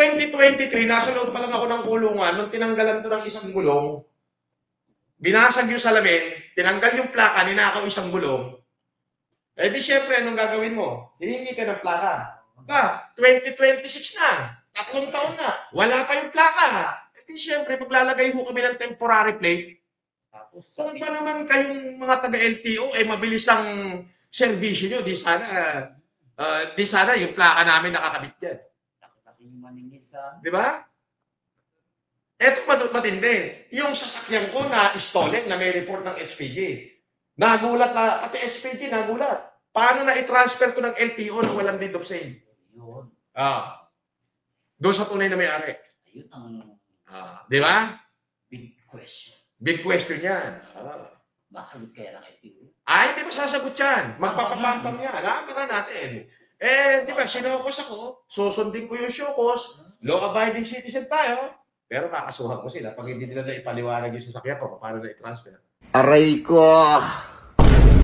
2023, nasa loob pa lang ako ng kulungan, nung tinanggalan to ng isang gulong, binasag yung salamin, tinanggal yung plaka, ninakaw isang gulong, eh di syempre, anong gagawin mo? Hihingi ka ng plaka. Ba, 2026 na, 3 taon na, wala pa yung plaka. Eh di syempre, maglalagay ho kami ng temporary plate. Tapos, Kung ba naman kayong mga taga-LTO, eh mabilis ang servisyo nyo, di sana yung plaka namin nakakabit dyan. takot yung maningil sa... Di ba? Eto matindi. Yung sasakyan ko na stolen na may report ng SPG. Nagulat na, pati SPG nagulat. Paano na i-transfer to ng LTO na walang deed of sale? Yun. Doon sa tunay na may-ari. Ayun ang Di ba? big question. Big question yan. Masagot kaya ng LTO? Ay, hindi masasagot yan. Magpapapampam yan. Baka natin. Eh, di ba, sinokos ako, susundin ko yung syokos, law-abiding citizen tayo, pero kakasuhan ko sila pag hindi nila na ipaliwanag yung sasakyan ko, paano na i-transfer. Aray ko!